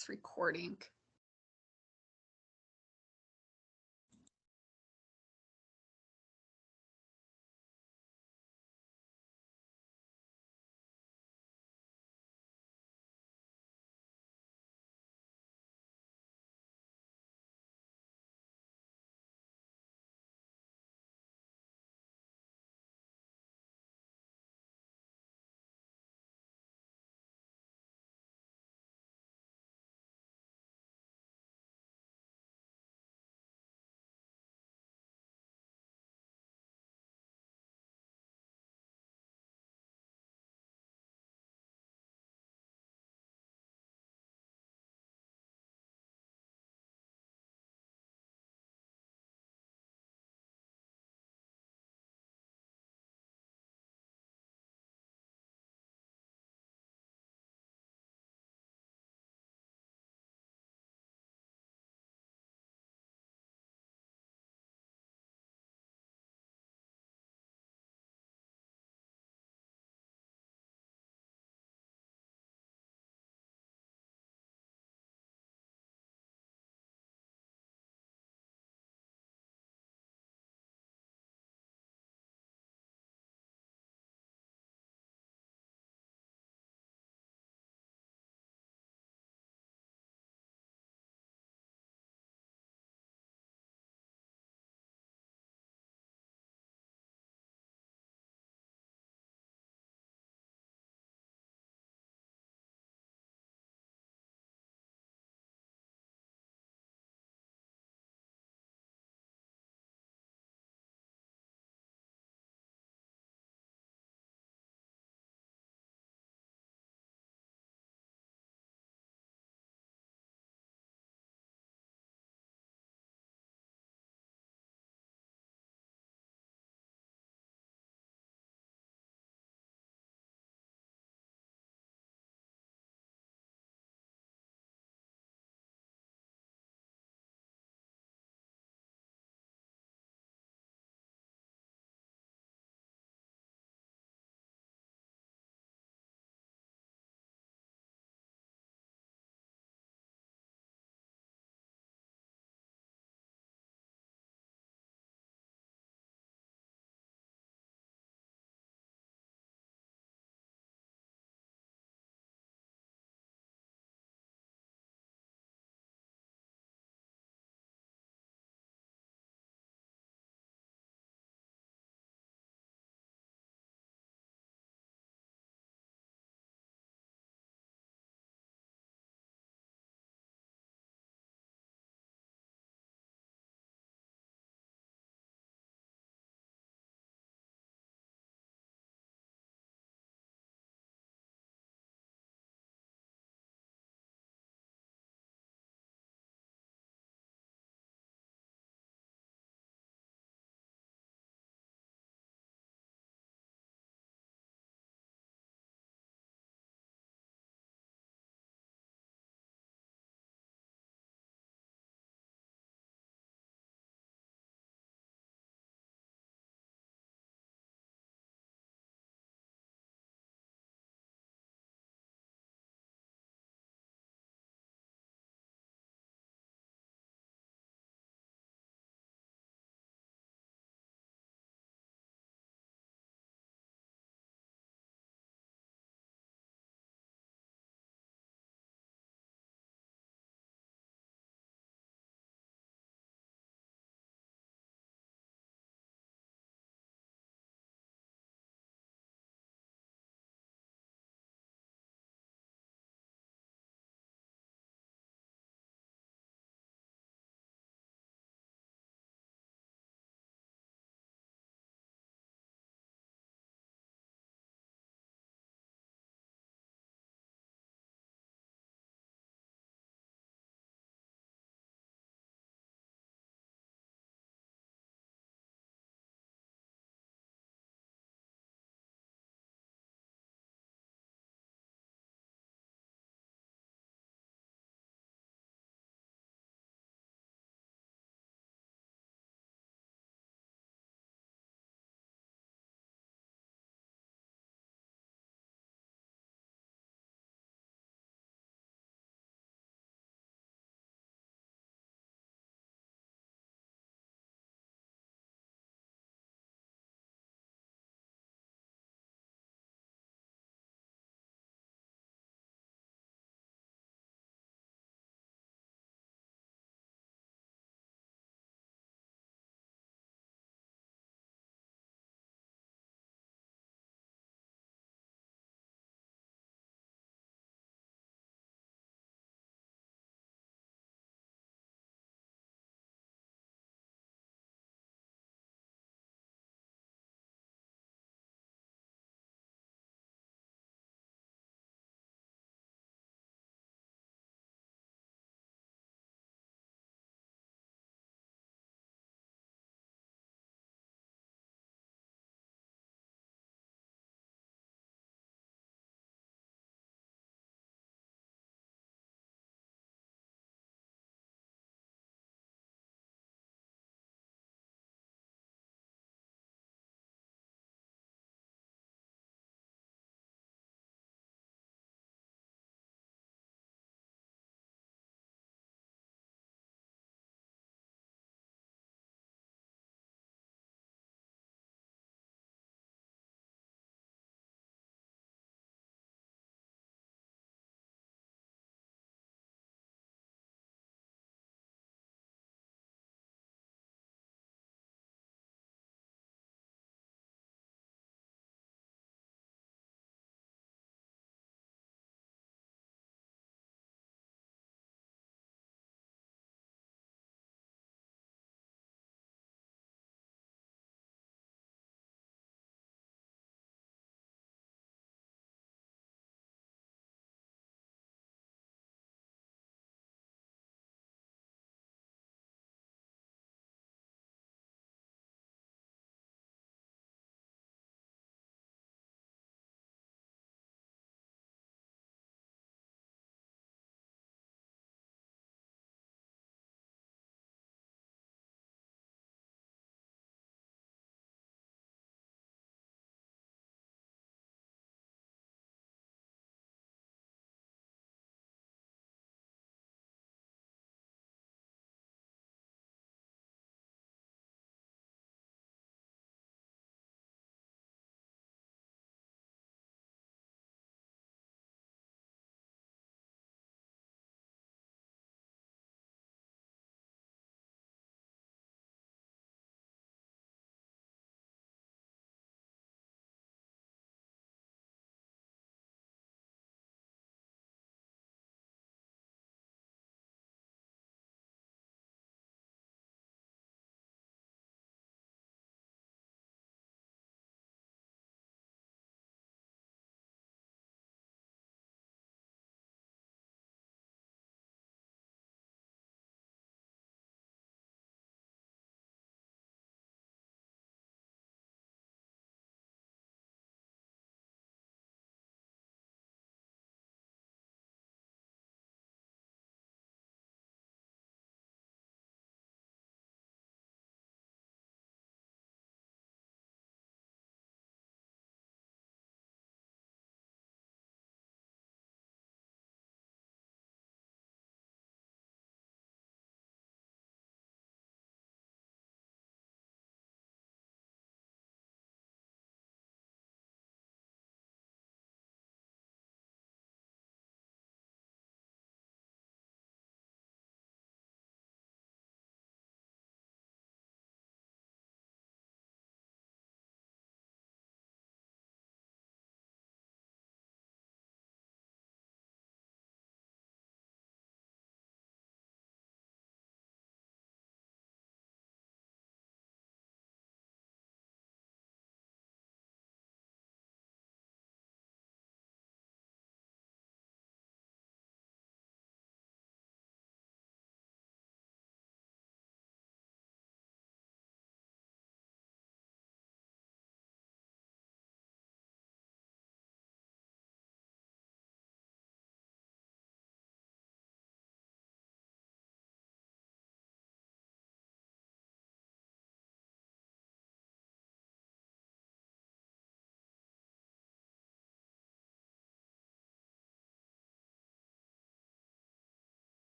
It's recording.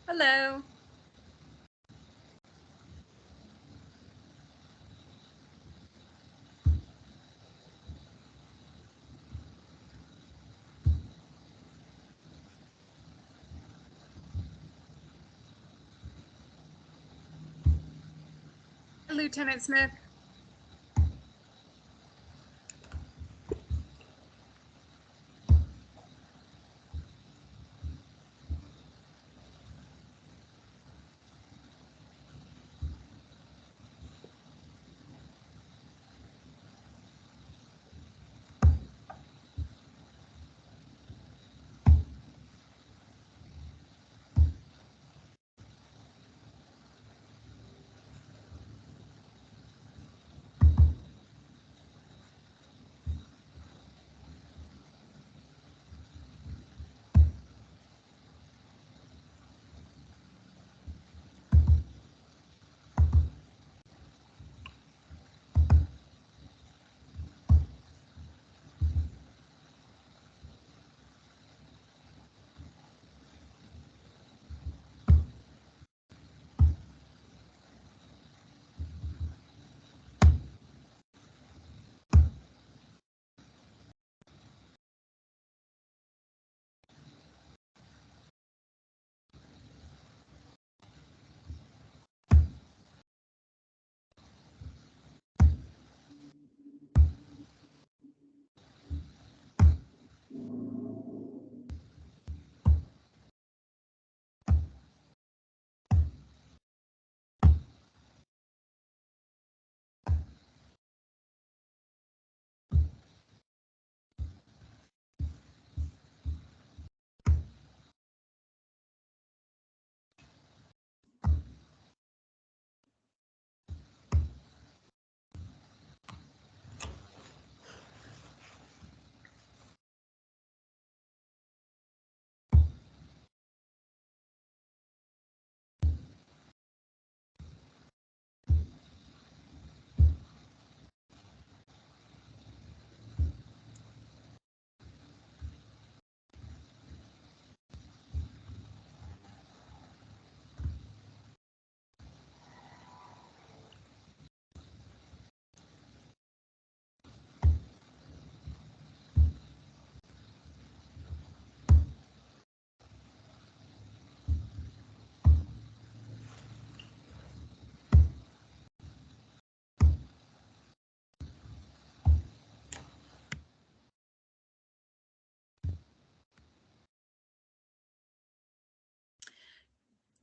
Hello. Lieutenant Smith.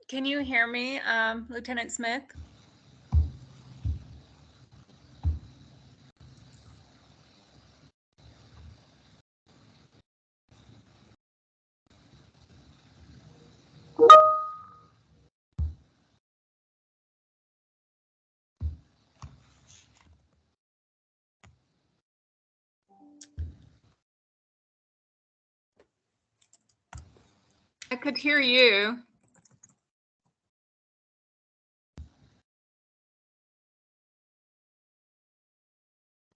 Can you hear me, Lieutenant Smith? I could hear you.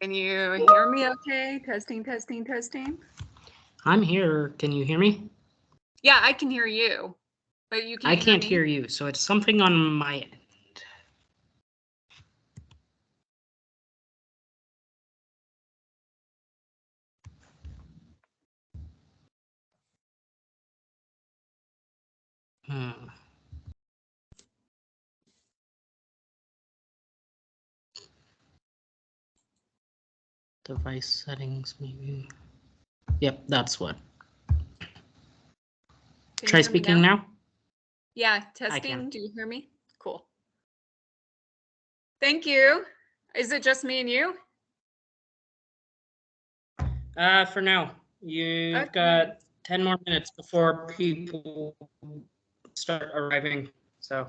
Can you hear me okay? Testing, testing, testing. I'm here. Can you hear me? Yeah, I can hear you, but you can't I can't hear me. hear you, so it's something on my end. Device settings, maybe. Yep, that's what. Try speaking now? Yeah, testing. Do you hear me? Cool. Thank you. Is it just me and you? For now. You've got 10 more minutes before people start arriving, so.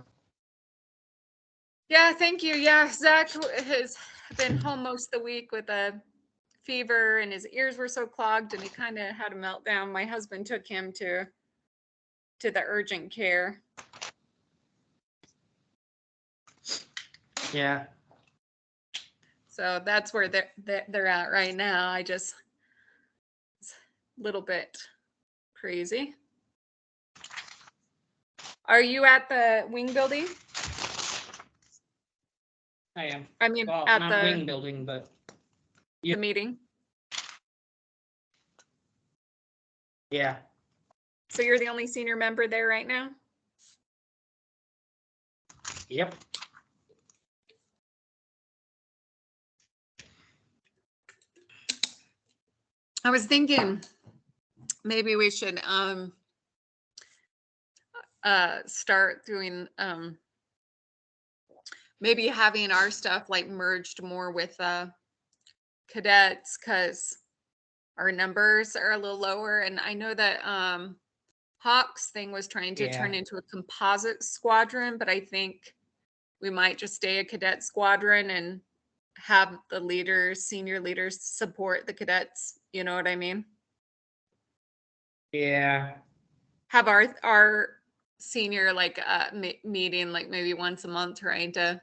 Yeah, thank you. Yeah, Zach has been home most of the week with a fever and his ears were so clogged and he kind of had a meltdown. My husband took him to the urgent care. Yeah. So that's where they're at right now. It's a little bit crazy. Are you at the wing building? I am. I mean, Well, at not wing building, but the meeting? yeah. So you're the only senior member there right now? Yep. I was thinking maybe we should start doing maybe having our stuff like merged more with cadets, because our numbers are a little lower. And I know that Hawk's thing was trying to turn Yeah. into a composite squadron, but I think we might just stay a cadet squadron and have the leaders, senior leaders, support the cadets. You know what I mean? Yeah. Have our senior like meeting like maybe once a month, trying to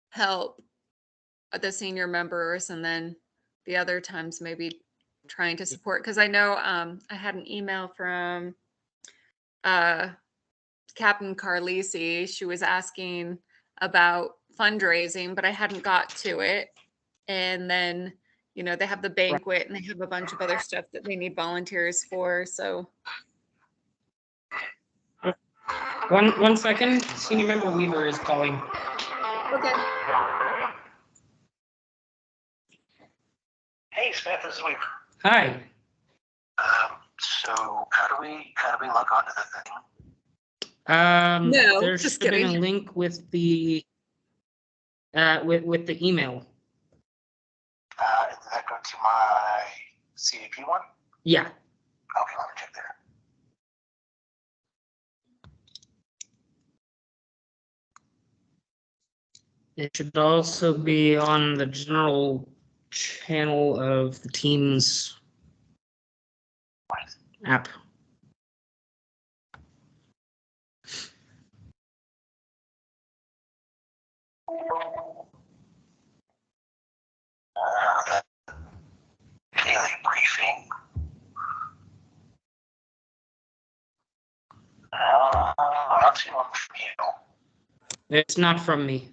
help the senior members, and then the other times maybe trying to support, because I know I had an email from Captain Carlisi. She was asking about fundraising, but I hadn't got to it. And then, you know, they have the banquet and they have a bunch of other stuff that they need volunteers for. So One second. Senior member Weaver is calling. okay. Hey, Smith, this is Weaver. Hi. So how do we log on to the thing? No, There just should have been a kidding. link with the with the email. Did that go to my CAP one? Yeah. Okay, let me check there. It should also be on the general channel of the Teams app. Daily briefing. I don't see one from you. It's not from me.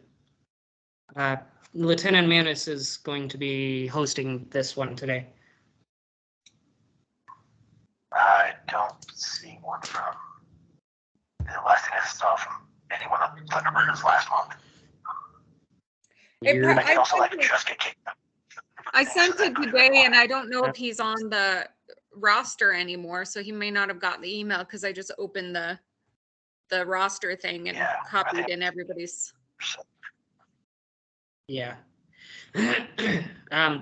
Lieutenant Manis is going to be hosting this one today. I don't see one from. The last thing I saw from anyone on Thunderbird was last month. It Weird. I can also I like sent it- just get kicked out. I sent it today, and I don't know if he's on the roster anymore, so he may not have got the email, because I just opened the roster thing and Yeah, copied in everybody's. Yeah.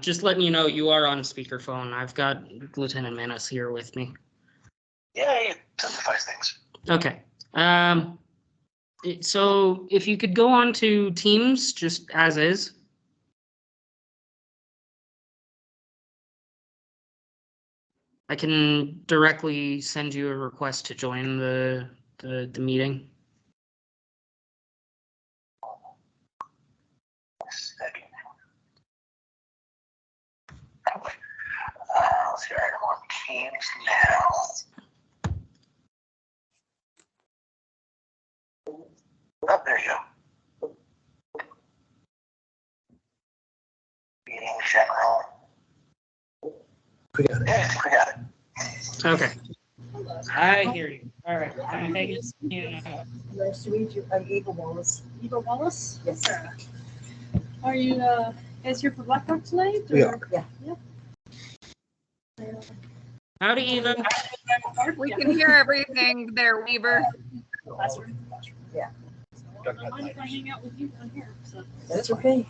Just letting you know, you are on speakerphone. I've got Lieutenant Manis here with me. Yeah, it simplifies things. Okay. So if you could go on to Teams just as is. I can directly send you a request to join the meeting. Second. Let's see, I'm on Teams now. Oh, there you go. Meeting general. We got it. Yeah, I think we got it. Okay. I hear you. All right. Vegas, yeah. Nice to meet you. I'm Eva Wallace. Eva Wallace? Yes. Are you, guys here for Blackhawk tonight? We or- are. Yeah. Howdy, Eva. We can hear everything there, Weaver. Classroom. Yeah. I don't mind if I hang out with you on here, so. That's okay.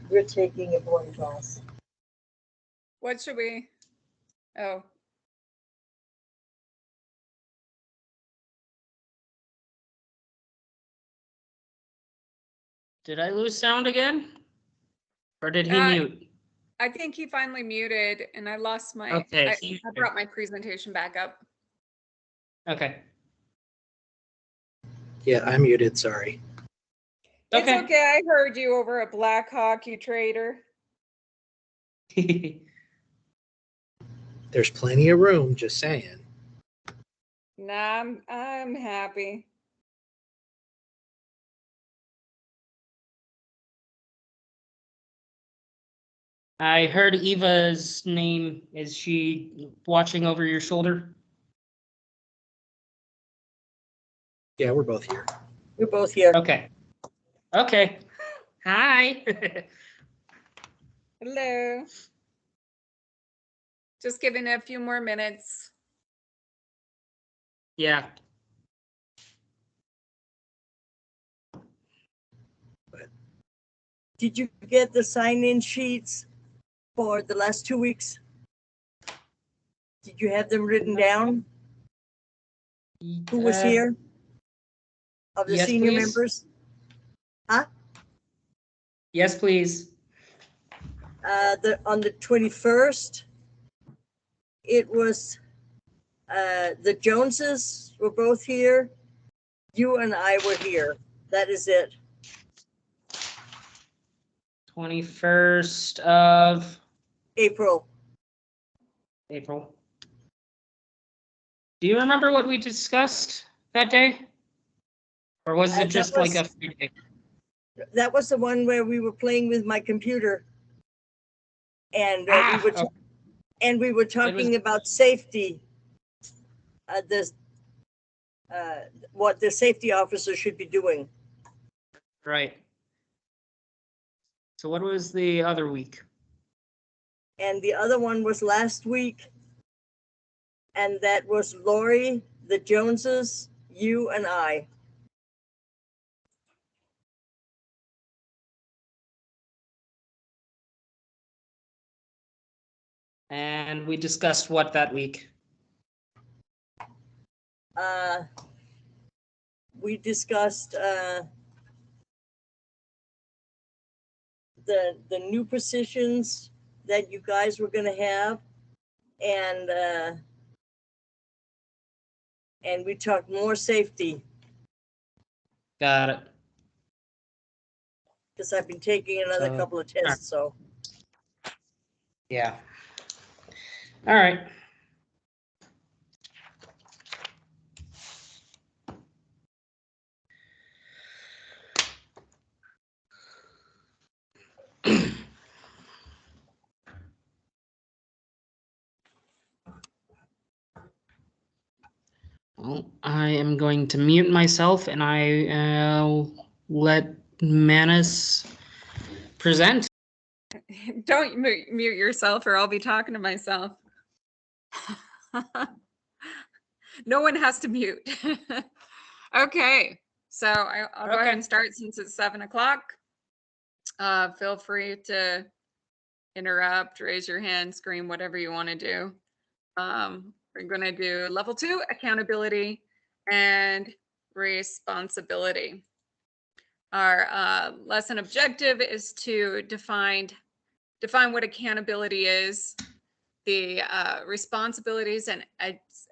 We're taking a boarding class. What should we? Oh, Did I lose sound again? Or did he Uh, mute? I think he finally muted, and I lost my. Okay, I brought my presentation back up. Okay. Yeah, I'm muted. Sorry. It's okay. I heard you over at Blackhawk, you traitor. There's plenty of room. Just saying. Nah, I'm happy. I heard Eva's name. Is she watching over your shoulder? Yeah, we're both here. We're both here. Okay. Okay. Hi. Hello. Just giving it a few more minutes. Yeah. Did you get the sign-in sheets for the last 2 weeks? Did you have them written down? Who was here? Of the yes, senior please. members? Yes, please. On the 21st, it was, the Joneses were both here. You and I were here. That is it. 21st of April. April. Do you remember what we discussed that day? Or was it That just like was- a free day? That was the one where we were playing with my computer. And we were talking about safety. What the safety officer should be doing. Right. So what was the other week? And the other one was last week. And that was Lori, the Joneses, you and I. And we discussed what that week? We discussed the new positions that you guys were gonna have, and we talked more safety, Got it. because I've been taking another So- couple of tests, so. Yeah. All right. Well, I am going to mute myself and I'll let Manus present. Don't mute yourself or I'll be talking to myself. No one has to mute. Okay, so I'll go ahead Okay. and start since it's 7 o'clock. Feel free to interrupt, raise your hand, scream, whatever you want to do. We're going to do level 2, accountability and responsibility. Our lesson objective is to define what accountability is, the responsibilities and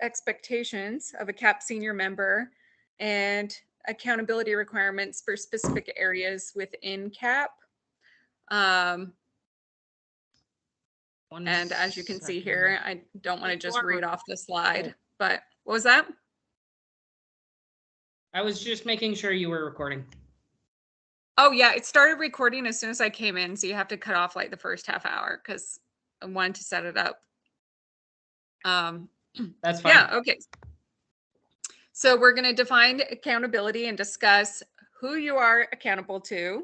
expectations of a CAP senior member, and accountability requirements for specific areas within CAP. And as you can see here, I don't want to just read off the slide, but what was that? I was just making sure you were recording. Oh yeah, it started recording as soon as I came in, so you have to cut off like the first half hour because I wanted to set it up. That's fine. Yeah, okay. So we're going to define accountability and discuss who you are accountable to,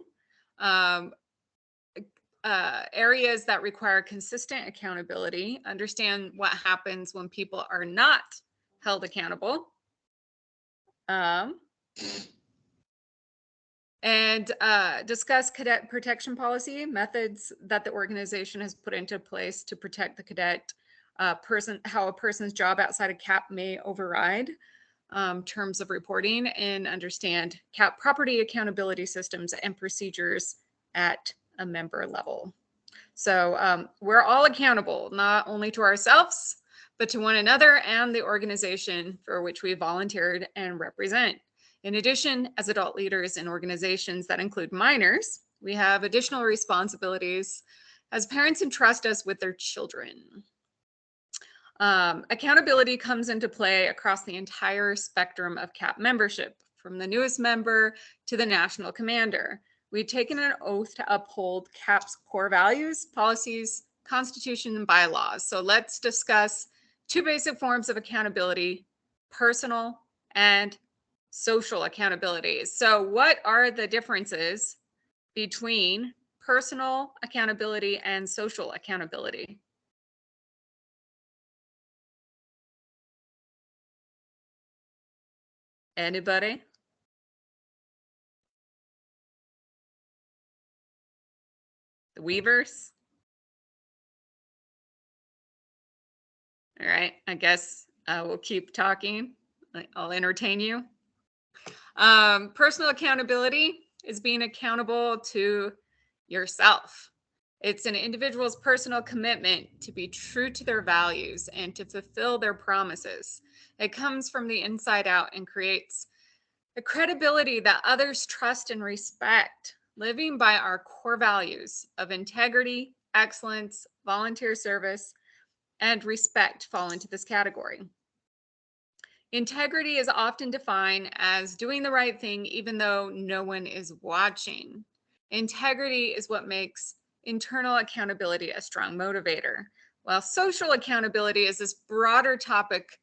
areas that require consistent accountability, understand what happens when people are not held accountable, and discuss cadet protection policy, methods that the organization has put into place to protect the cadet how a person's job outside of CAP may override terms of reporting, and understand CAP property accountability systems and procedures at a member level. So we're all accountable, not only to ourselves, but to one another and the organization for which we volunteered and represent. In addition, as adult leaders in organizations that include minors, we have additional responsibilities as parents entrust us with their children. Accountability comes into play across the entire spectrum of CAP membership, from the newest member to the national commander. We've taken an oath to uphold CAP's core values, policies, constitution, and bylaws. So let's discuss two basic forms of accountability: personal and social accountability. So what are the differences between personal accountability and social accountability? Anybody? The Weavers? All right, I guess we'll keep talking. I'll entertain you. Personal accountability is being accountable to yourself. It's an individual's personal commitment to be true to their values and to fulfill their promises. It comes from the inside out and creates a credibility that others trust and respect. Living by our core values of integrity, excellence, volunteer service, and respect fall into this category. Integrity is often defined as doing the right thing even though no one is watching. Integrity is what makes internal accountability a strong motivator, while social accountability is this broader topic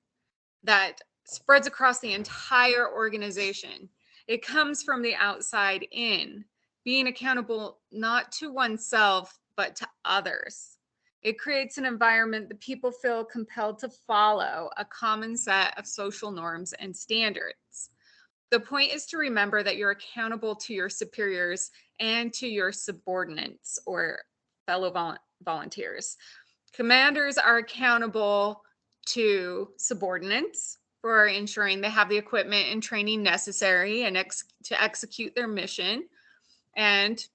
that spreads across the entire organization. It comes from the outside in, being accountable not to oneself, but to others. It creates an environment that people feel compelled to follow a common set of social norms and standards. The point is to remember that you're accountable to your superiors and to your subordinates or fellow volunteers. Commanders are accountable to subordinates for ensuring they have the equipment and training necessary and to execute their mission and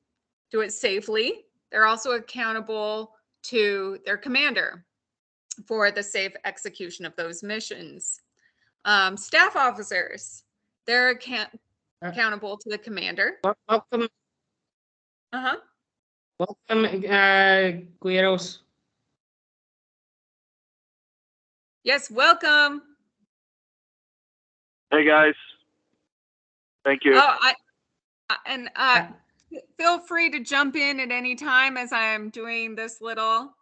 do it safely. They're also accountable to their commander for the safe execution of those missions. Staff officers, they're accountable to the commander. Welcome, Uh-huh. welcome, Guiros. Yes, welcome. Hey guys. Thank you. Feel free to jump in at any time as I'm doing this little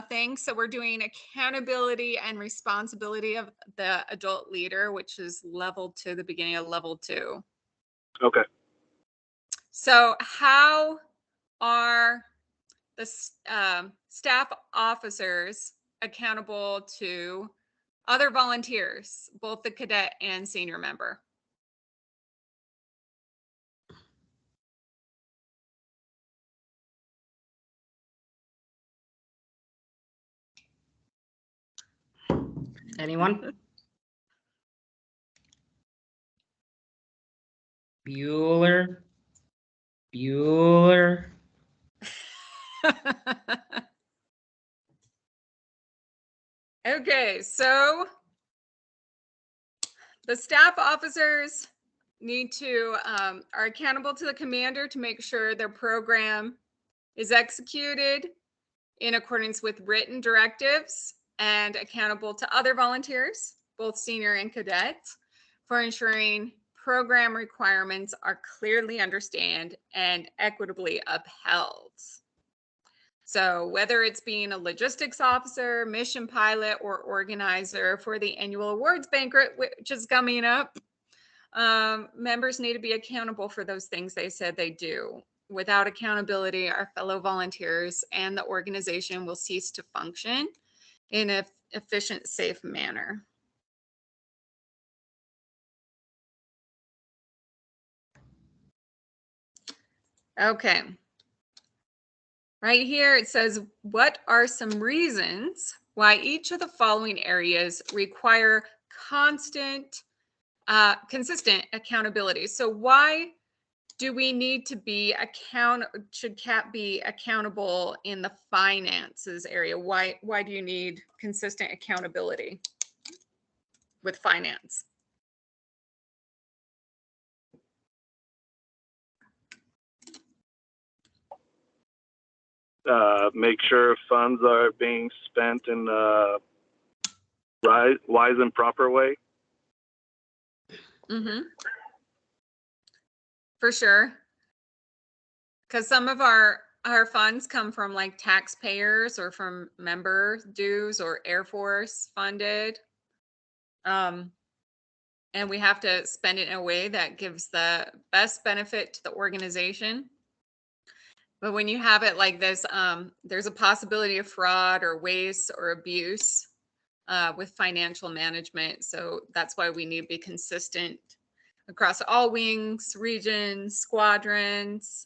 thing. So we're doing accountability and responsibility of the adult leader, which is level 2, the beginning of level 2. Okay. So how are the staff officers accountable to other volunteers, both the cadet and senior member? Anyone? Bueller. Okay, so the staff officers need to are accountable to the commander to make sure their program is executed in accordance with written directives, and accountable to other volunteers, both senior and cadets, for ensuring program requirements are clearly understood and equitably upheld. So whether it's being a logistics officer, mission pilot, or organizer for the annual awards banquet, which is coming up, members need to be accountable for those things they said they do. Without accountability, our fellow volunteers and the organization will cease to function in an efficient, safe manner. Okay. Right here, it says, what are some reasons why each of the following areas require consistent accountability? So why do we need to be should CAP be accountable in the finances area? Why do you need consistent accountability with finance? Make sure funds are being spent in wise and proper way. Mm-hmm. For sure. Because some of our funds come from like taxpayers or from member dues or Air Force funded. And we have to spend it in a way that gives the best benefit to the organization. But when you have it like this, there's a possibility of fraud or waste or abuse with financial management. So that's why we need to be consistent across all wings, regions, squadrons.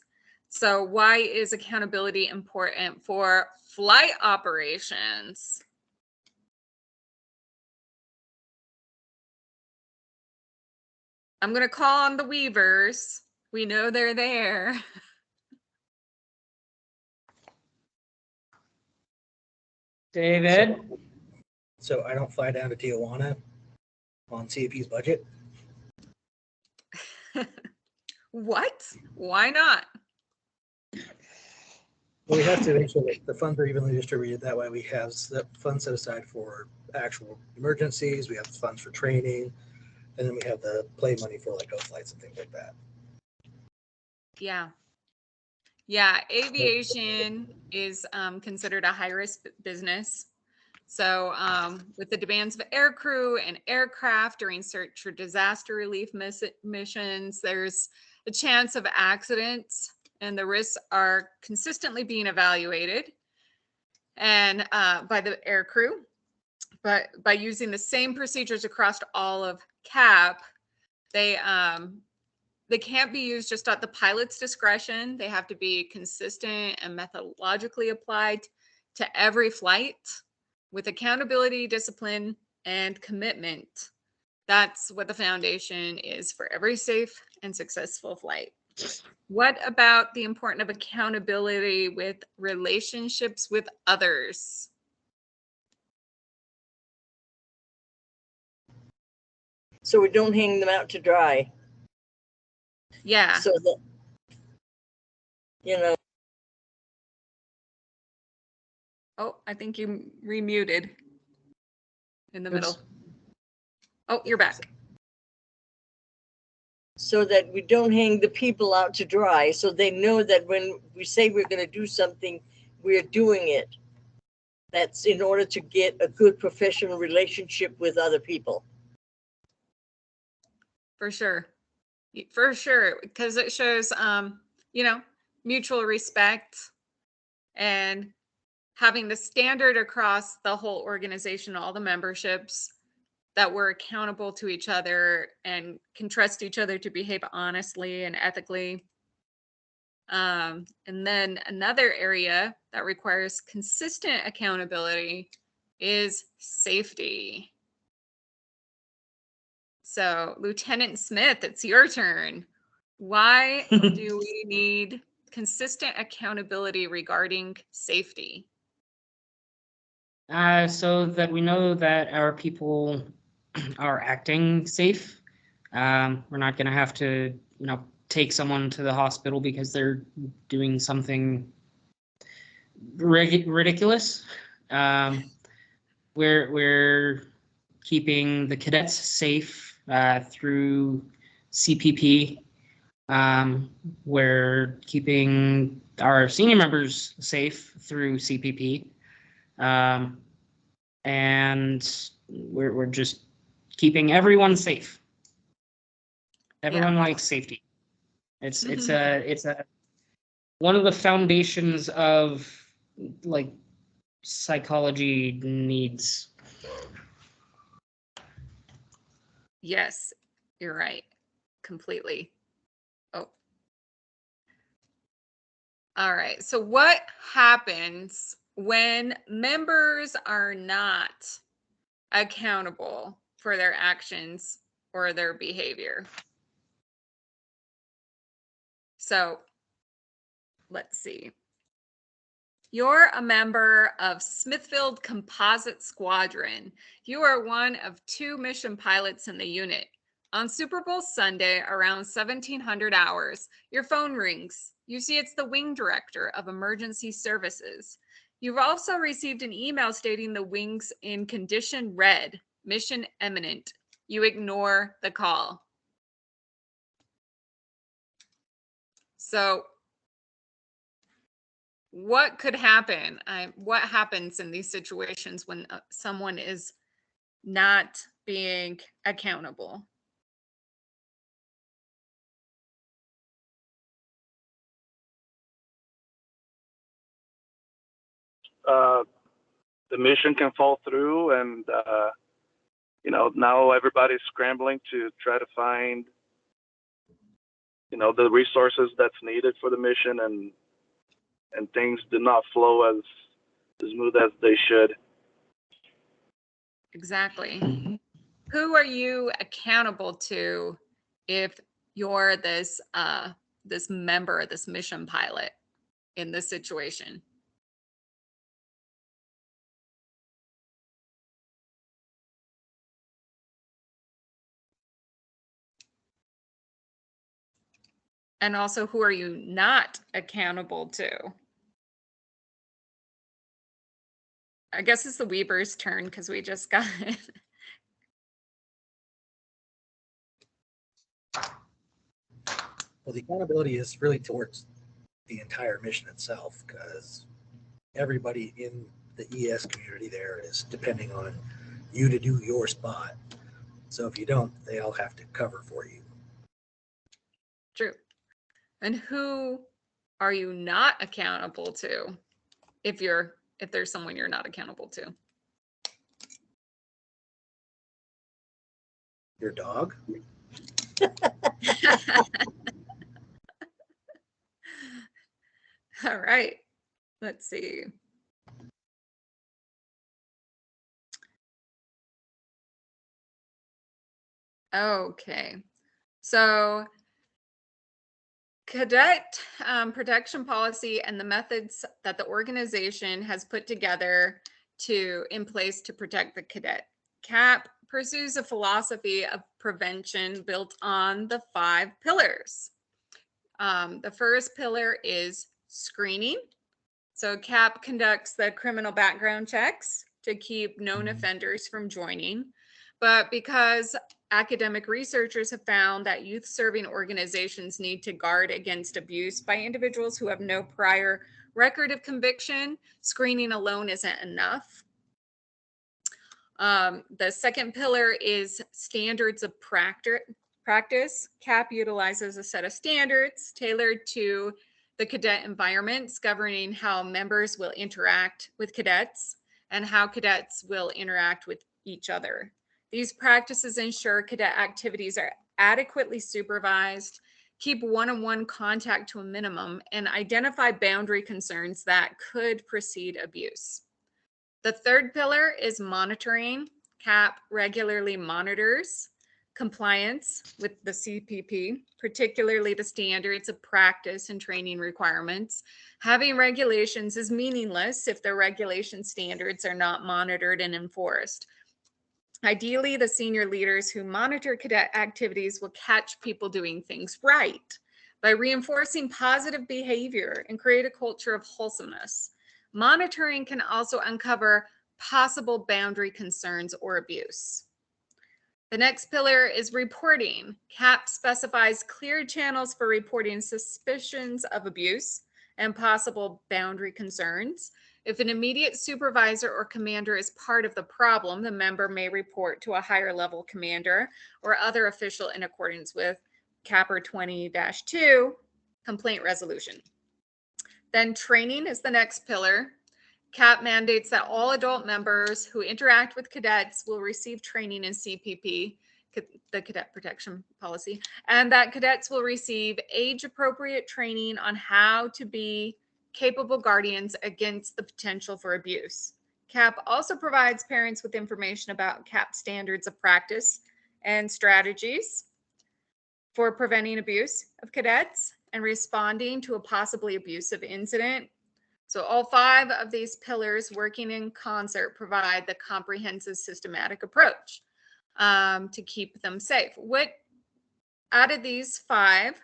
So why is accountability important for flight operations? I'm going to call on the Weavers. We know they're there. David? So I don't fly down to Tijuana on CAP's budget. What? Why not? Well, we have to make sure that the funds are evenly distributed. That way we have funds set aside for actual emergencies. We have funds for training. And then we have the play money for like ghost flights and things like that. Yeah. Yeah. Aviation is considered a high risk business. So with the demands of aircrew and aircraft during search or disaster relief missions, there's a chance of accidents, and the risks are consistently being evaluated and by the aircrew. But by using the same procedures across all of CAP, they can't be used just at the pilot's discretion. They have to be consistent and methodologically applied to every flight with accountability, discipline, and commitment. That's what the foundation is for every safe and successful flight. What about the importance of accountability with relationships with others? So we don't hang them out to dry. Yeah. So that, you know, Oh, I think you remuted in the Oops. middle. Oh, you're back. so that we don't hang the people out to dry. So they know that when we say we're going to do something, we're doing it. That's in order to get a good professional relationship with other people. For sure. For sure. Because it shows, mutual respect and having the standard across the whole organization, all the memberships, that we're accountable to each other and can trust each other to behave honestly and ethically. And then another area that requires consistent accountability is safety. So, Lieutenant Smith, it's your turn. Why do we need consistent accountability regarding safety? So that we know that our people are acting safe. We're not going to have to, take someone to the hospital because they're doing something ridiculous. We're keeping the cadets safe through CPP. We're keeping our senior members safe through CPP. And we're just keeping everyone safe. Everyone likes safety. It's a one of the foundations of like psychology needs. Yes, you're right. Completely. Oh. All right. So what happens when members are not accountable for their actions or their behavior? So let's see. You're a member of Smithfield Composite Squadron. You are one of 2 mission pilots in the unit. On Super Bowl Sunday, around 1700 hours, your phone rings. You see it's the wing director of emergency services. You've also received an email stating the wing's in condition red. mission imminent. You ignore the call. So what could happen? What happens in these situations when someone is not being accountable? The mission can fall through, and now everybody's scrambling to try to find the resources that's needed for the mission, and things do not flow as smooth as they should. Exactly. Who are you accountable to if you're this this member, this mission pilot in this situation? And also, who are you not accountable to? I guess it's the Weaver's turn because we just got it. Well, the accountability is really towards the entire mission itself, because everybody in the ES community there is depending on you to do your spot. So if you don't, they all have to cover for you. True. And who are you not accountable to if there's someone you're not accountable to? Your dog? All right. Let's see. Okay. So cadet protection policy and the methods that the organization has put together in place to protect the cadet. CAP pursues a philosophy of prevention built on the 5 pillars. The first pillar is screening. So CAP conducts the criminal background checks to keep known offenders from joining. But because academic researchers have found that youth serving organizations need to guard against abuse by individuals who have no prior record of conviction, screening alone isn't enough. The second pillar is standards of practice. CAP utilizes a set of standards tailored to the cadet environments, governing how members will interact with cadets and how cadets will interact with each other. These practices ensure cadet activities are adequately supervised, keep one-on-one contact to a minimum, and identify boundary concerns that could precede abuse. The third pillar is monitoring. CAP regularly monitors compliance with the CPP, particularly the standards of practice and training requirements. Having regulations is meaningless if the regulation standards are not monitored and enforced. Ideally, the senior leaders who monitor cadet activities will catch people doing things right by reinforcing positive behavior and create a culture of wholesomeness. Monitoring can also uncover possible boundary concerns or abuse. The next pillar is reporting. CAP specifies clear channels for reporting suspicions of abuse and possible boundary concerns. If an immediate supervisor or commander is part of the problem, the member may report to a higher level commander or other official in accordance with CAPR 20-2 complaint resolution. Then training is the next pillar. CAP mandates that all adult members who interact with cadets will receive training in CPP, the Cadet Protection Policy, and that cadets will receive age-appropriate training on how to be capable guardians against the potential for abuse. CAP also provides parents with information about CAP standards of practice and strategies for preventing abuse of cadets and responding to a possibly abusive incident. So all 5 of these pillars working in concert provide the comprehensive systematic approach to keep them safe. What out of these 5,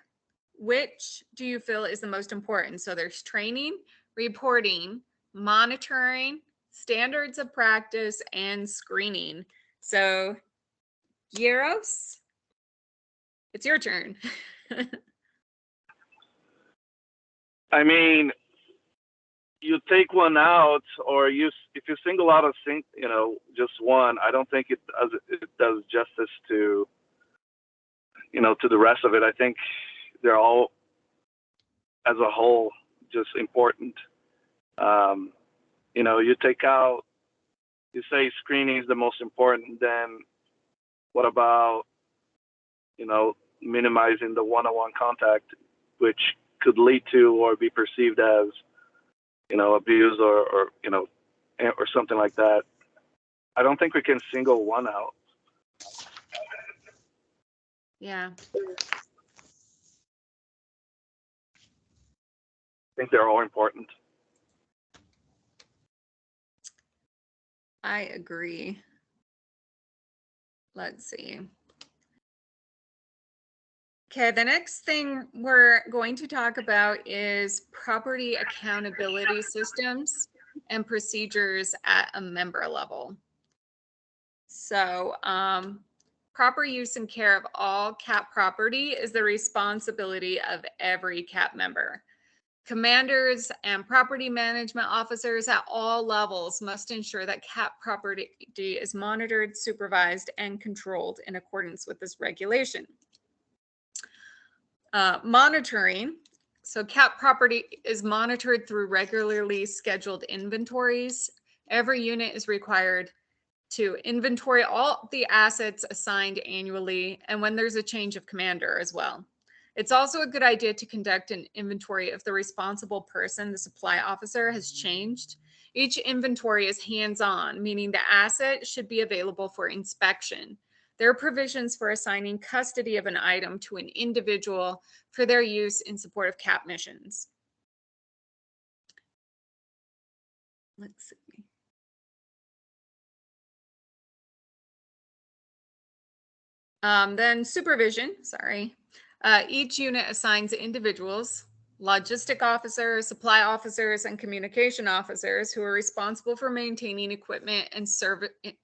which do you feel is the most important? So there's training, reporting, monitoring, standards of practice, and screening. So, Gyros, it's your turn. I mean, you take one out, or if you single out just one. I don't think it does justice to to the rest of it. I think they're all as a whole just important. You take out, you say screening is the most important, then what about, minimizing the one-on-one contact, which could lead to or be perceived as, abuse or something like that. I don't think we can single one out. Yeah. I think they're all important. I agree. Let's see. Okay, the next thing we're going to talk about is property accountability systems and procedures at a member level. So, proper use and care of all CAP property is the responsibility of every CAP member. Commanders and property management officers at all levels must ensure that CAP property is monitored, supervised, and controlled in accordance with this regulation. Monitoring. So CAP property is monitored through regularly scheduled inventories. Every unit is required to inventory all the assets assigned annually, and when there's a change of commander as well. It's also a good idea to conduct an inventory if the responsible person, the supply officer, has changed. Each inventory is hands-on, meaning the asset should be available for inspection. There are provisions for assigning custody of an item to an individual for their use in support of CAP missions. Let's see. Then supervision, sorry. Each unit assigns individuals, logistic officers, supply officers, and communication officers who are responsible for maintaining equipment and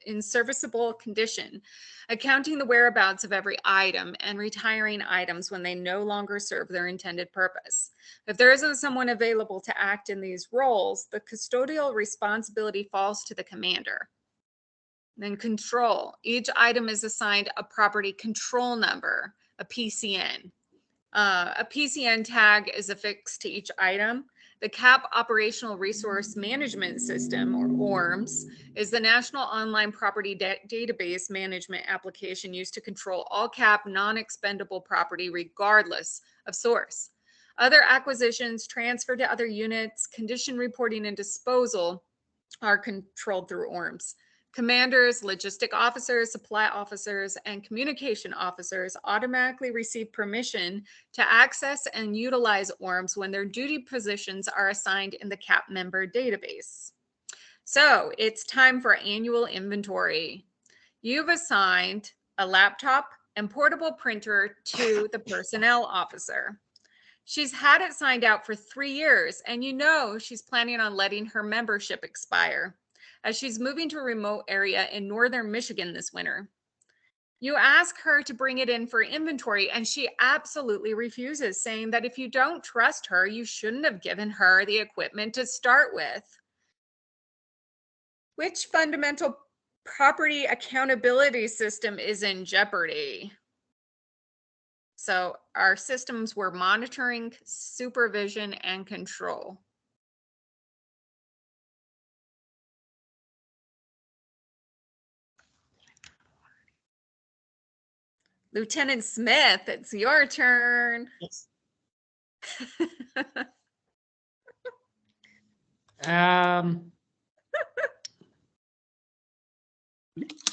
in serviceable condition, accounting the whereabouts of every item, and retiring items when they no longer serve their intended purpose. If there isn't someone available to act in these roles, the custodial responsibility falls to the commander. Then control. Each item is assigned a property control number, a PCN. A PCN tag is affixed to each item. The CAP Operational Resource Management System, or ORMS, is the National Online Property Database Management application used to control all CAP non-expendable property regardless of source. Other acquisitions, transfer to other units, condition reporting, and disposal are controlled through ORMS. Commanders, logistic officers, supply officers, and communication officers automatically receive permission to access and utilize ORMS when their duty positions are assigned in the CAP member database. So it's time for annual inventory. You've assigned a laptop and portable printer to the personnel officer. She's had it signed out for 3 years, and she's planning on letting her membership expire, as she's moving to a remote area in northern Michigan this winter. You ask her to bring it in for inventory, and she absolutely refuses, saying that if you don't trust her, you shouldn't have given her the equipment to start with. Which fundamental property accountability system is in jeopardy? So our systems were monitoring, supervision, and control. Lieutenant Smith, it's your turn. Yes.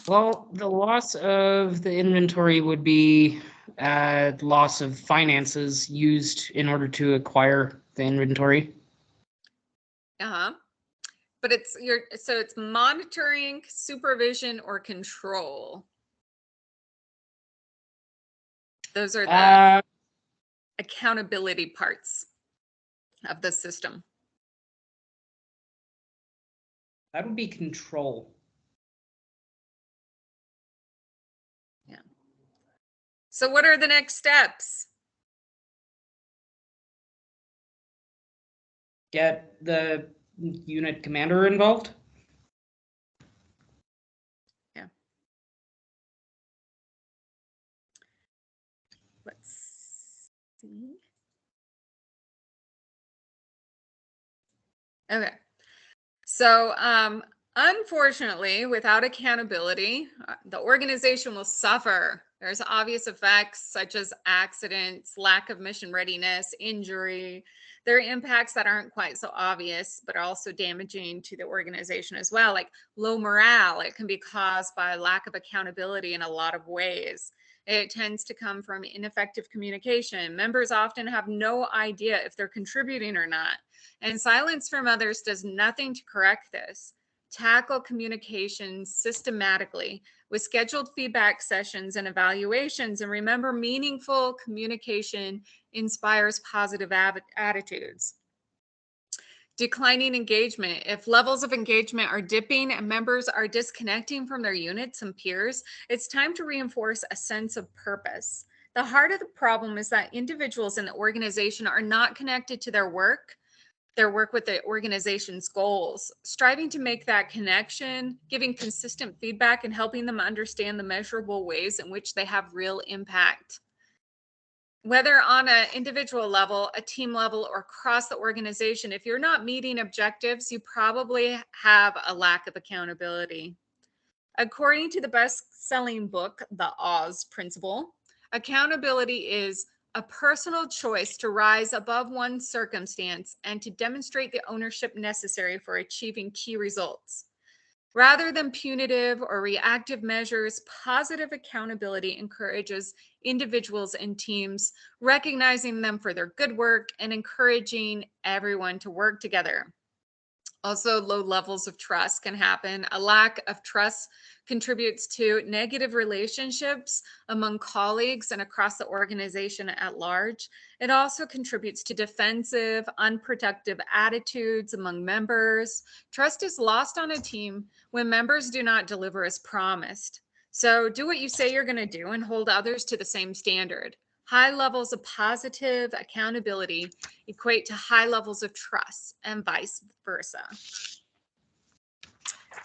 Well, the loss of the inventory would be loss of finances used in order to acquire the inventory. But it's monitoring, supervision, or control. Those are the accountability parts of the system. That would be control. So what are the next steps? Get the unit commander involved. Let's see. Okay. So, unfortunately, without accountability, the organization will suffer. There's obvious effects such as accidents, lack of mission readiness, injury. There are impacts that aren't quite so obvious, but are also damaging to the organization as well, like low morale. It can be caused by lack of accountability in a lot of ways. It tends to come from ineffective communication. Members often have no idea if they're contributing or not. And silence from others does nothing to correct this. Tackle communications systematically with scheduled feedback sessions and evaluations. And remember, meaningful communication inspires positive attitudes. Declining engagement. If levels of engagement are dipping and members are disconnecting from their units and peers, it's time to reinforce a sense of purpose. The heart of the problem is that individuals in the organization are not connected to their work with the organization's goals. Striving to make that connection, giving consistent feedback, and helping them understand the measurable ways in which they have real impact. Whether on an individual level, a team level, or across the organization, if you're not meeting objectives, you probably have a lack of accountability. According to the best-selling book, The Oz Principle, accountability is a personal choice to rise above one's circumstance and to demonstrate the ownership necessary for achieving key results. Rather than punitive or reactive measures, positive accountability encourages individuals and teams, recognizing them for their good work and encouraging everyone to work together. Also, low levels of trust can happen. A lack of trust contributes to negative relationships among colleagues and across the organization at large. It also contributes to defensive, unproductive attitudes among members. Trust is lost on a team when members do not deliver as promised. So do what you say you're going to do and hold others to the same standard. High levels of positive accountability equate to high levels of trust and vice versa.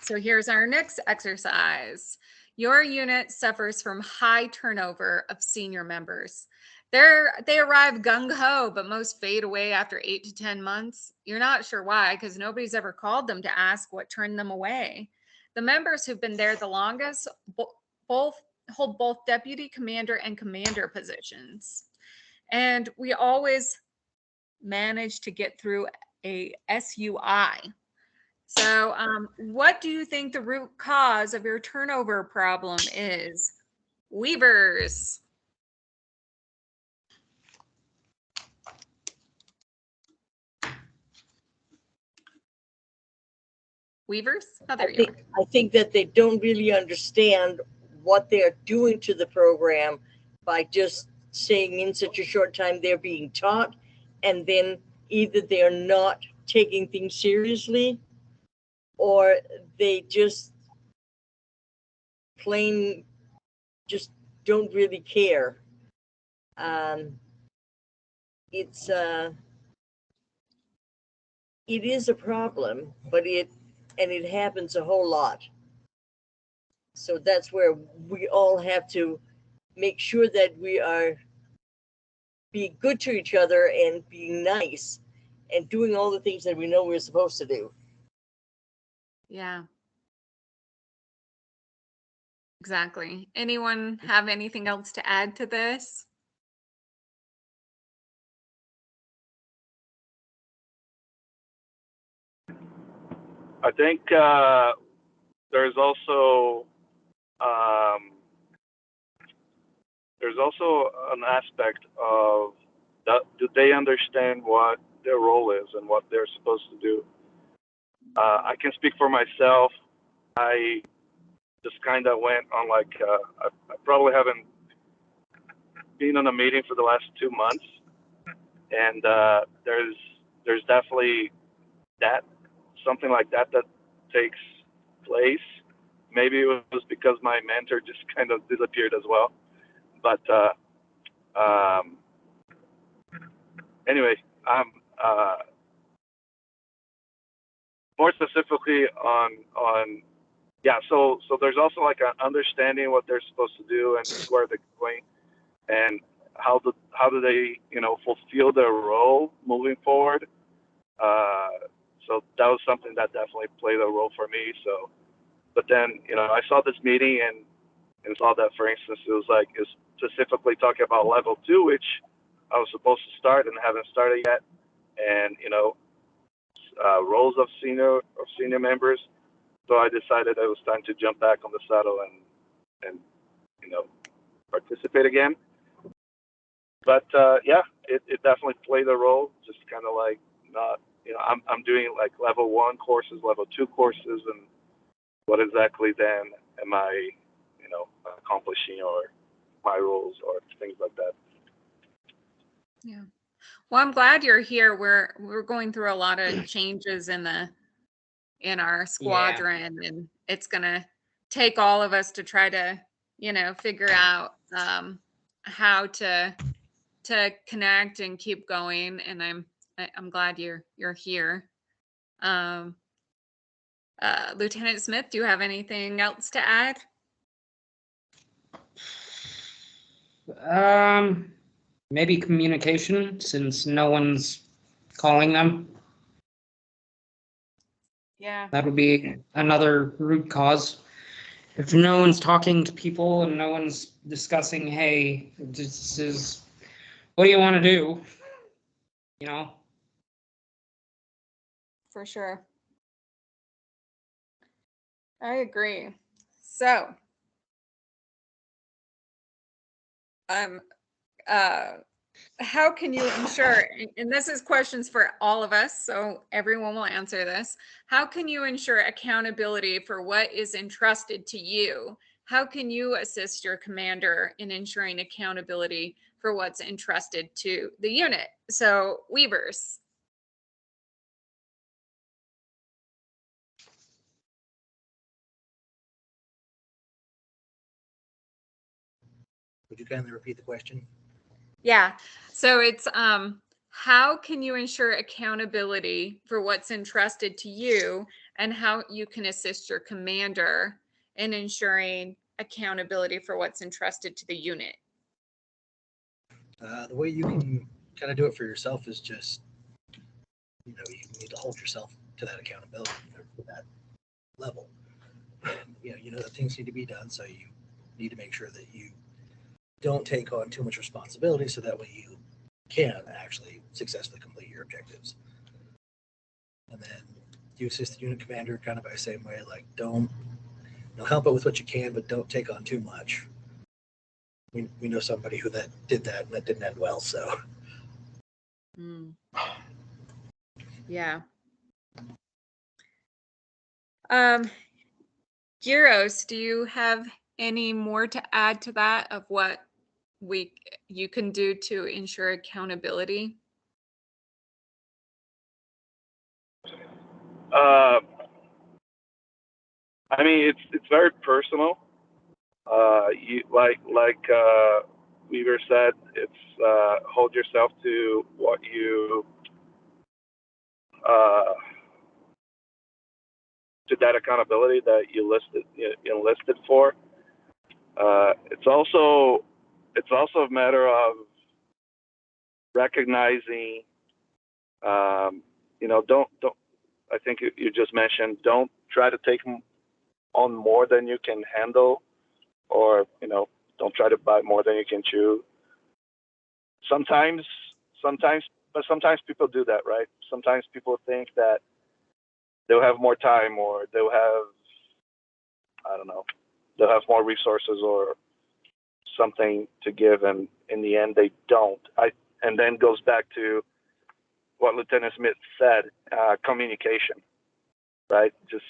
So here's our next exercise. Your unit suffers from high turnover of senior members. They arrive gung-ho, but most fade away after 8 to 10 months. You're not sure why, because nobody's ever called them to ask what turned them away. The members who've been there the longest hold both deputy commander and commander positions. And we always manage to get through a SUI. So what do you think the root cause of your turnover problem is? Weavers. Weavers? Oh, there you are. I think that they don't really understand what they're doing to the program by just saying in such a short time they're being taught, and then either they're not taking things seriously or they just plain just don't really care. It is a problem, but it happens a whole lot. So that's where we all have to make sure that we are being good to each other and being nice and doing all the things that we know we're supposed to do. Yeah. Exactly. Anyone have anything else to add to this? I think there's also an aspect of that. Do they understand what their role is and what they're supposed to do? I can speak for myself. I just kind of went on like I probably haven't been in a meeting for the last 2 months, and there's definitely that something like that takes place. Maybe it was because my mentor just kind of disappeared as well. But Anyway, more specifically on yeah. So there's also like an understanding what they're supposed to do and where they're going, and how do they fulfill their role moving forward. So that was something that definitely played a role for me. So, but then I saw this meeting and saw that, for instance, it's specifically talking about level 2, which I was supposed to start and haven't started yet, and roles of senior members. So I decided it was time to jump back on the saddle and participate again. But yeah, it definitely played a role. Just kind of like not, I'm doing like level 1 courses, level 2 courses, and what exactly then am I, accomplishing, or my roles, or things like that. Yeah. Well, I'm glad you're here. We're going through a lot of changes in our squadron, and it's gonna take all of us to try to, figure out how to connect and keep going. And I'm glad you're here. Lieutenant Smith, do you have anything else to add? Maybe communication, since no one's calling them. Yeah. That would be another root cause. If no one's talking to people and no one's discussing, hey, this is, what do you want to do? For sure. I agree. So, how can you ensure, and this is questions for all of us, so everyone will answer this. How can you ensure accountability for what is entrusted to you? How can you assist your commander in ensuring accountability for what's entrusted to the unit? So, Weavers. Would you kindly repeat the question? Yeah. So it's how can you ensure accountability for what's entrusted to you, and how you can assist your commander in ensuring accountability for what's entrusted to the unit? The way you can kind of do it for yourself is just, you need to hold yourself to that accountability, to that level. That things need to be done, so you need to make sure that you don't take on too much responsibility, so that way you can actually successfully complete your objectives. And then you assist the unit commander kind of by the same way, like don't help out with what you can, but don't take on too much. We know somebody who did that, and that didn't end well. So Yeah. Gyros, do you have any more to add to that of what you can do to ensure accountability? I mean, it's very personal. You like Weaver said, it's hold yourself to what you to that accountability that you enlisted for. It's also a matter of recognizing, don't. I think you just mentioned, don't try to take on more than you can handle, or don't try to bite more than you can chew. Sometimes people do that, right? Sometimes people think that they'll have more time, or they'll have, I don't know, they'll have more resources or something to give, and in the end they don't. And then goes back to what Lieutenant Smith said, communication, right? Just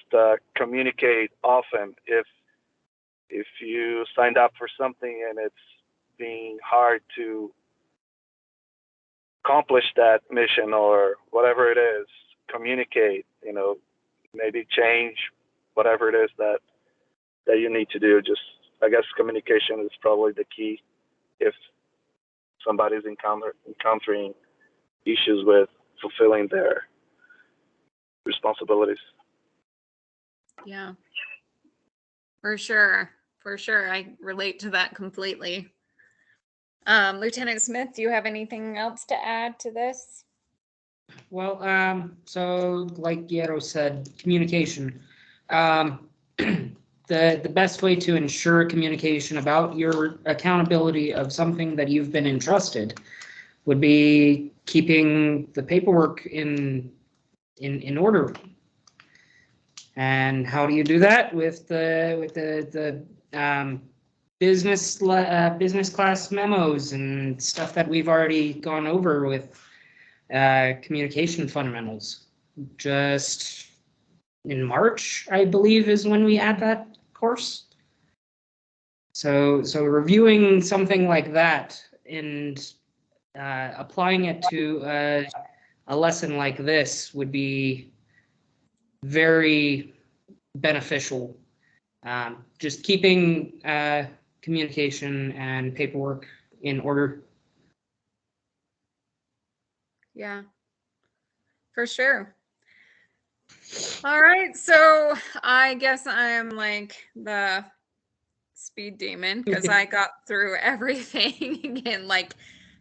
communicate often. If you signed up for something and it's being hard to accomplish that mission or whatever it is, communicate, maybe change whatever it is that you need to do. Just, I guess communication is probably the key. If somebody's encountering issues with fulfilling their responsibilities. Yeah. For sure. For sure. I relate to that completely. Lieutenant Smith, do you have anything else to add to this? Well, so like Guerrero said, communication. The best way to ensure communication about your accountability of something that you've been entrusted would be keeping the paperwork in order. And how do you do that? With the business class memos and stuff that we've already gone over with communication fundamentals. Just in March, I believe, is when we add that course. So reviewing something like that and applying it to a lesson like this would be very beneficial. Just keeping communication and paperwork in order. Yeah, for sure. All right, so I guess I am like the speed demon because I got through everything in like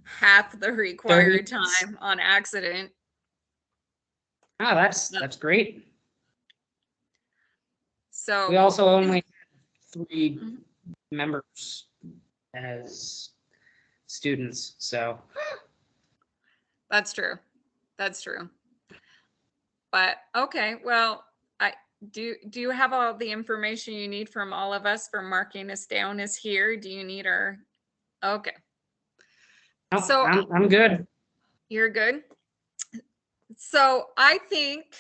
half the required time on accident. Ah, that's great. So We also only had 3 members as students, so that's true. That's true. But okay, well, do you have all the information you need from all of us for marking us down as here? Do you need our okay. no, So I'm good. you're good. So I think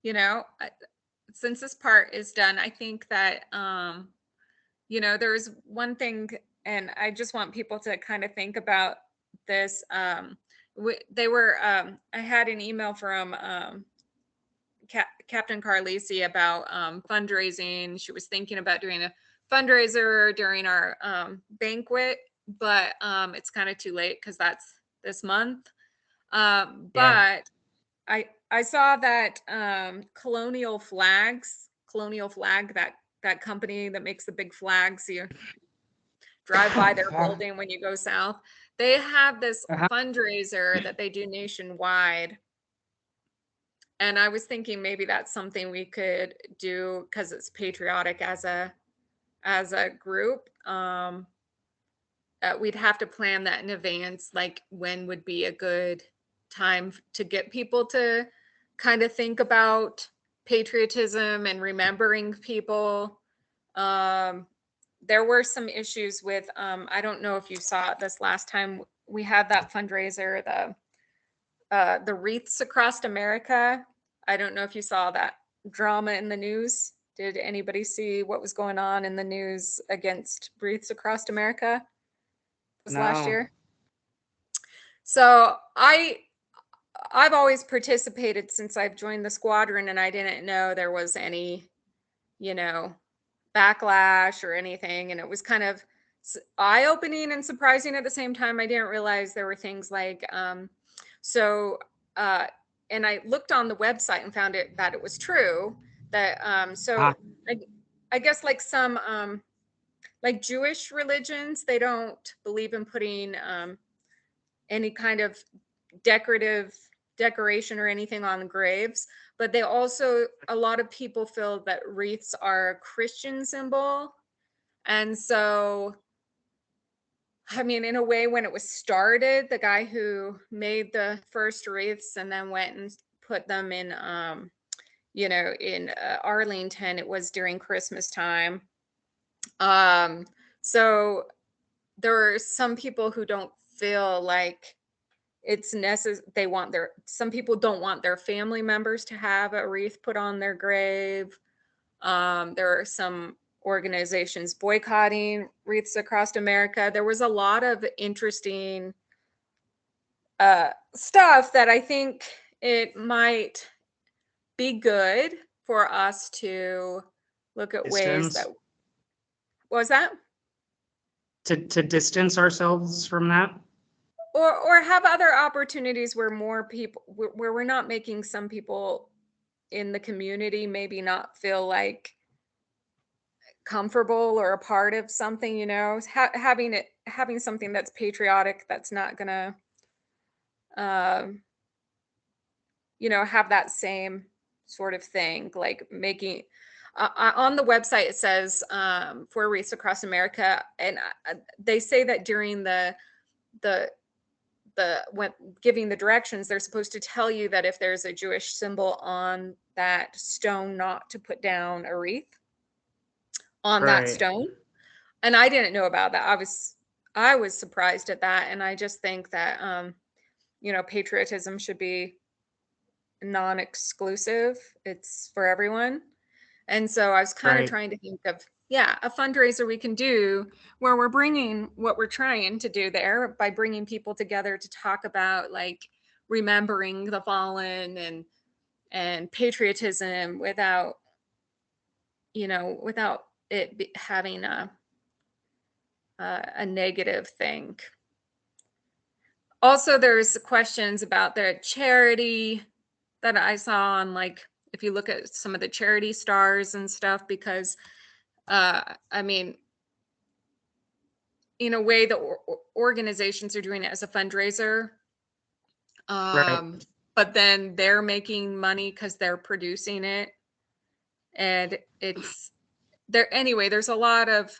you know, since this part is done, I think that you know, there's one thing, and I just want people to kind of think about this. They were I had an email from Captain Carlisi about fundraising. She was thinking about doing a fundraiser during our banquet, but it's kind of too late because that's this month. But I saw that Colonial Flag, that company that makes the big flags, you drive by their building when you go south. They have this fundraiser that they do nationwide. And I was thinking maybe that's something we could do because it's patriotic as a group. We'd have to plan that in advance, like when would be a good time to get people to kind of think about patriotism and remembering people. There were some issues with, I don't know if you saw it this last time we had that fundraiser, the Wreaths Across America. I don't know if you saw that drama in the news. Did anybody see what was going on in the news against Wreaths Across America? It was last No. year. So I've always participated since I've joined the squadron, and I didn't know there was any, you know, backlash or anything. And it was kind of eye-opening and surprising at the same time. I didn't realize there were things like, and I looked on the website and found that it was true that, I guess like some, like Jewish religions, they don't believe in putting any kind of decoration or anything on the graves, but they also, a lot of people feel that wreaths are a Christian symbol. And so, I mean, in a way, when it was started, the guy who made the first wreaths and then went and put them in, you know, in Arlington, it was during Christmas time. So there are some people who don't feel like it's necessary. Some people don't want their family members to have a wreath put on their grave. There are some organizations boycotting Wreaths Across America. There was a lot of interesting stuff that I think it might be good for us to look at ways that. What was that? to distance ourselves from that. Or have other opportunities where more people, where we're not making some people in the community maybe not feel like comfortable or a part of something, you know, having something that's patriotic, that's not gonna, you know, have that same sort of thing, like making, on the website it says for Wreaths Across America, and they say that during the when giving the directions, they're supposed to tell you that if there's a Jewish symbol on that stone, not to put down a wreath on that Right. stone. And I didn't know about that. I was surprised at that. And I just think that you know, patriotism should be non-exclusive. It's for everyone. And so I was kind of Right. trying to think of, yeah, a fundraiser we can do where we're bringing what we're trying to do there by bringing people together to talk about like remembering the fallen and patriotism without, you know, without it having a negative thing. Also, there's questions about the charity that I saw on, like, if you look at some of the charity stars and stuff, because I mean, in a way, the organizations are doing it as a fundraiser. But then they're making money because they're producing it. And it's there anyway, there was a lot of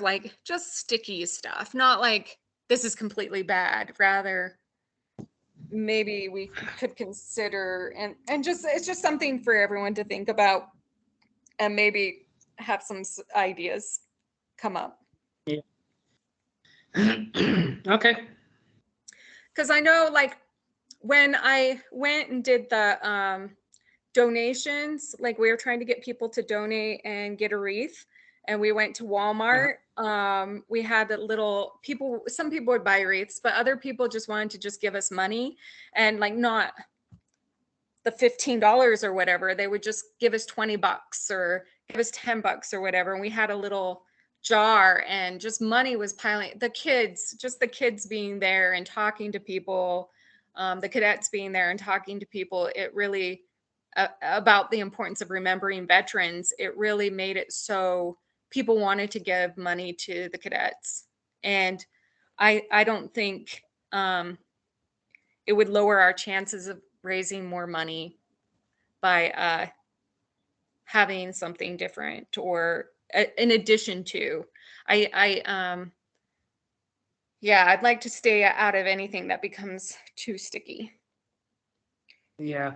like just sticky stuff, not like this is completely bad, rather maybe we could consider, and just, it's just something for everyone to think about and maybe have some ideas come up. Okay. Because I know, like, when I went and did the donations, like we were trying to get people to donate and get a wreath, and we went to Walmart. We had a little people, some people would buy wreaths, but other people just wanted to just give us money, and like not the $15 or whatever. They would just give us $20 or give us $10 or whatever. And we had a little jar, and just money was piling. The kids being there and talking to people, the cadets being there and talking to people, it really, about the importance of remembering veterans, it really made it so people wanted to give money to the cadets. And I don't think it would lower our chances of raising more money by having something different, or in addition to, yeah, I'd like to stay out of anything that becomes too sticky. Yeah.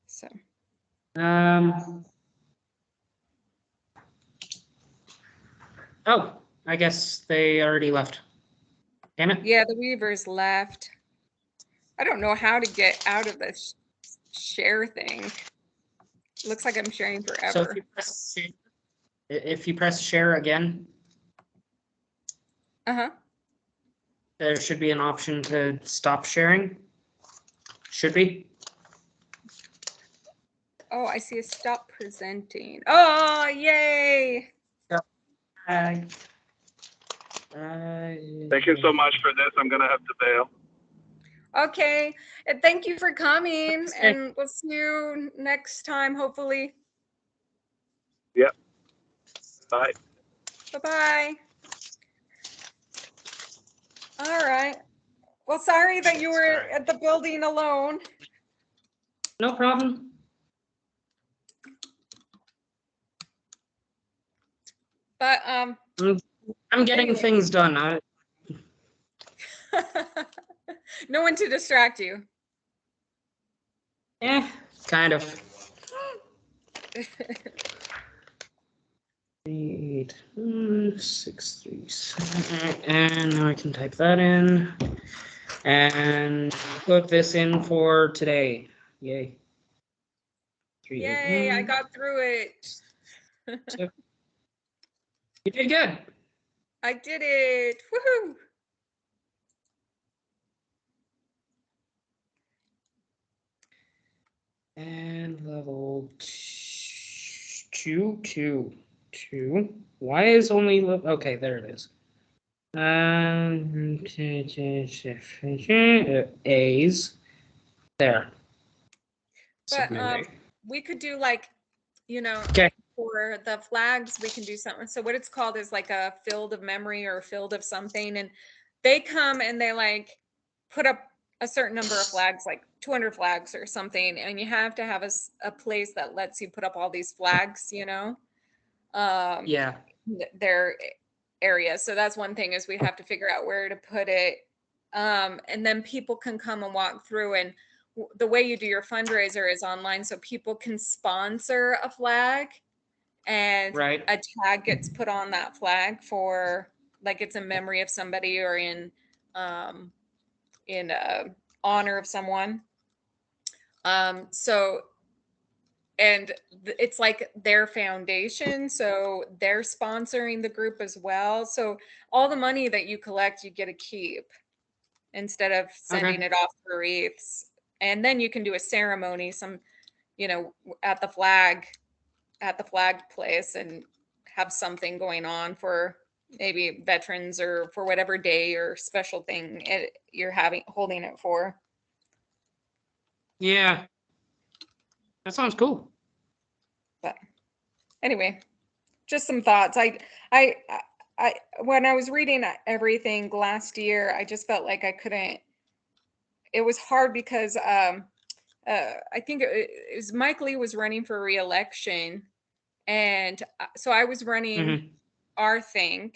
So Oh, I guess they already left. Damn it. yeah, the Weavers left. I don't know how to get out of this share thing. Looks like I'm sharing forever. So if you press share again, there should be an option to stop sharing. Should be. Oh, I see a stop presenting. Oh, yay. Thank you so much for this. I'm gonna have to bail. Okay, and thank you for coming, Okay. and we'll see you next time, hopefully. Yep. Bye. Bye-bye. All right. Well, sorry that you were at the building alone. No problem. But I'm getting Anyway. things done. no one to distract you. Kind of. 8,637. And now I can type that in and put this in for today. Yay. Yay, I got through it. You did good. I did it. Woohoo. two. Why is only, okay, there it is. A's, there. But Submitting. we could do like, you know, Okay. for the flags, we can do something. So what it's called is like a field of memory or a field of something. And they come and they like put up a certain number of flags, like 200 flags or something. And you have to have a place that lets you put up all these flags, you know, Yeah, their area. So that's one thing is we have to figure out where to put it. And then people can come and walk through, and the way you do your fundraiser is online, so people can sponsor a flag and right. a tag gets put on that flag for like it's a memory of somebody or in honor of someone. So and it's like their foundation, so they're sponsoring the group as well. So all the money that you collect, you get to keep instead of sending it off for wreaths. And then you can do a ceremony, at the flag place, and have something going on for maybe veterans or for whatever day or special thing you're holding it for. Yeah. That sounds cool. But anyway, just some thoughts. I when I was reading everything last year, I just felt like I couldn't. It was hard because I think it was Mike Lee was running for re-election, and so I was running our thing,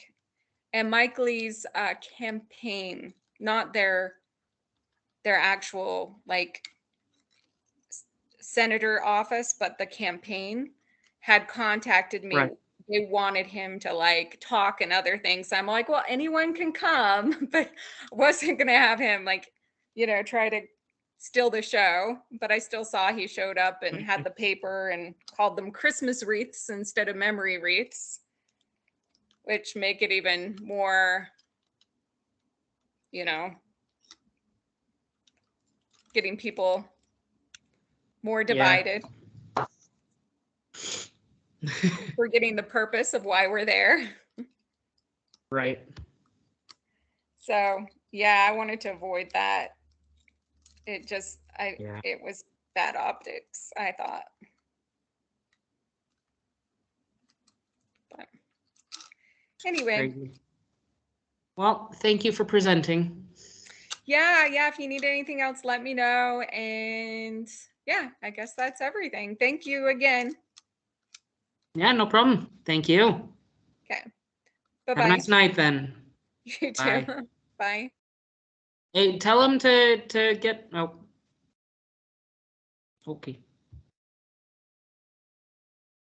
and Mike Lee's campaign, not their actual like senator office, but the campaign had contacted me. Right. They wanted him to like talk and other things. I'm like, well, anyone can come, but wasn't gonna have him like, try to steal the show. But I still saw he showed up and had the paper and called them Christmas wreaths instead of memory wreaths, which make it even more, getting people more divided. Forgetting the purpose of why we're there. Right. So yeah, I wanted to avoid that. It just, Yeah. it was bad optics, I thought. But anyway, Crazy. Well, thank you for presenting. yeah. If you need anything else, let me know. And yeah, I guess that's everything. Thank you again. Yeah, no problem. Thank you. Okay. Have Bye-bye. a nice night then. You too. Bye. Bye. Hey, tell him to get, oh. Okay.